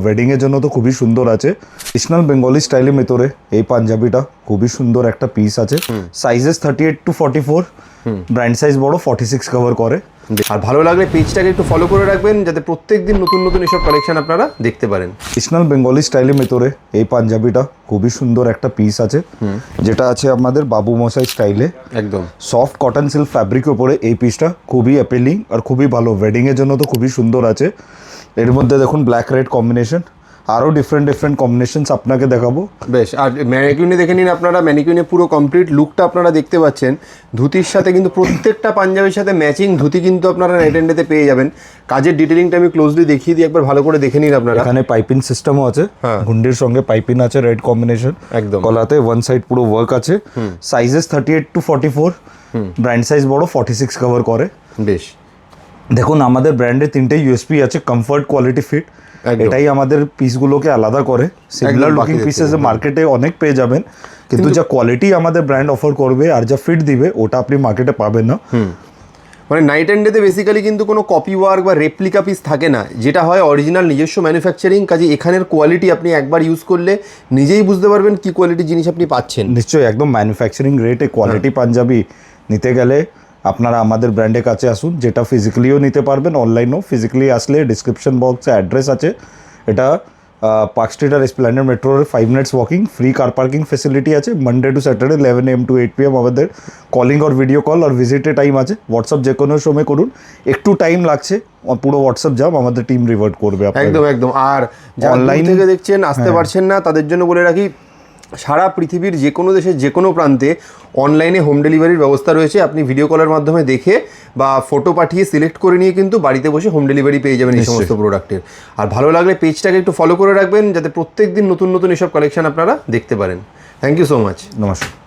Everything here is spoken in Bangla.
ওয়েডিং এর জন্য তো খুবই সুন্দর আছে। ট্রেডিশনাল বেঙ্গলি স্টাইলের ভেতরে এই পাঞ্জাবিটা খুবই সুন্দর একটা পিস আছে। সাইজেস 38 to 44, ব্র্যান্ড সাইজ বড় 46 কভার করে। আর ভালো লাগলে পেজটাকে একটু ফলো করে রাখবেন যাতে প্রত্যেকদিন নতুন নতুন এসব কালেকশন আপনারা দেখতে পারেন। ট্রেডিশনাল বেঙ্গলি স্টাইলের ভেতরে এই পাঞ্জাবিটা খুবই সুন্দর একটা পিস আছে, যেটা আছে আমাদের বাবু মশাই স্টাইলে। একদম সফট কটন সিল্ক ফ্যাব্রিকের উপরে এই পিসটা খুবই অ্যাপিলিং আর খুবই ভালো। ওয়েডিং এর জন্য তো খুবই সুন্দর আছে। এর মধ্যে দেখুন ব্ল্যাক রেড কম্বিনেশন, আরও ডিফারেন্ট কম্বিনেশনস আপনাকে দেখাবো। বেশ, আর ম্যানিকিউনে দেখে নিন আপনারা, ম্যানিকিউনে পুরো কমপ্লিট লুকটা আপনারা দেখতে পাচ্ছেন। ধুতির সাথে কিন্তু প্রত্যেকটা পাঞ্জাবির সাথে ম্যাচিং ধুতি কিন্তু আপনারা নাইট এন্ড ডেতে পেয়ে যাবেন। কাজের ডিটেলিংটা আমি ক্লোজলি দেখিয়ে দিই, একবার ভালো করে দেখে নিন আপনারা। এখানে পাইপিং সিস্টেমও আছে, গুন্ডির সঙ্গে পাইপিং আছে, রেড কম্বিনেশন একদম। গলাতে ওয়ান সাইড পুরো ওয়ার্ক আছে। সাইজেস 38 to 44, ব্র্যান্ড সাইজ বড় 46 কভার করে। বেশ, দেখুন আমাদের ব্র্যান্ডের তিনটে ইউএসপি আছে, কমফর্ট, কোয়ালিটি, ফিট। এটাই আমাদের পিসগুলোকে আলাদা করে। সিমিলার লুকিং পিসেস মার্কেটে অনেক পেয়ে যাবেন, কিন্তু যা কোয়ালিটি আমাদের ব্র্যান্ড অফার করবে আর যা ফিট দিবে ওটা আপনি মার্কেটে পাবেন না। মানে নাইট অ্যান্ড ডেতে বেসিক্যালি কিন্তু কোনো কপি ওয়ার্ক বা রেপ্লিকা পিস থাকে না, যেটা হয় অরিজিনাল নিজস্ব ম্যানুফ্যাকচারিং। কাজে এখানের কোয়ালিটি আপনি একবার ইউজ করলে নিজেই বুঝতে পারবেন কি কোয়ালিটি জিনিস আপনি পাচ্ছেন। নিশ্চয়ই, একদম ম্যানুফ্যাকচারিং রেটে কোয়ালিটি পাঞ্জাবি নিতে গেলে আপনারা আমাদের ব্র্যান্ডের কাছে আসুন, যেটা ফিজিক্যালিও নিতে পারবেন, অনলাইনেও। ফিজিক্যালি আসলে ডিসক্রিপশন বক্সে অ্যাড্রেস আছে। এটা পার্ক স্ট্রিট আর এসপ্ল্যানেড মেট্রোর 5 minutes walking, free car parking facility আছে। Monday to Saturday 11 AM to 8 PM আমাদের কলিং আর ভিডিও কল আর ভিজিটের টাইম আছে। হোয়াটসঅ্যাপ যে কোনো সময় করুন, একটু টাইম লাগছে, পুরো হোয়াটসঅ্যাপ যাব আমাদের টিম রিভার্ট করবে। একদম একদম। আর অনলাইন থেকে দেখছেন, আসতে পারছেন না, তাদের জন্য বলে রাখি সারা পৃথিবীর যে কোনো দেশের যে কোনো প্রান্তে অনলাইনে হোম ডেলিভারির ব্যবস্থা রয়েছে। আপনি ভিডিও কলের মাধ্যমে দেখে বা ফটো পাঠিয়ে সিলেক্ট করে নিয়ে কিন্তু বাড়িতে বসে হোম ডেলিভারি পেয়ে যাবেন এই সমস্ত প্রোডাক্টের। আর ভালো লাগলে পেজটাকে একটু ফলো করে রাখবেন যাতে প্রত্যেকদিন নতুন নতুন এসব কালেকশন আপনারা দেখতে পারেন। Thank you so much. নমস্কার।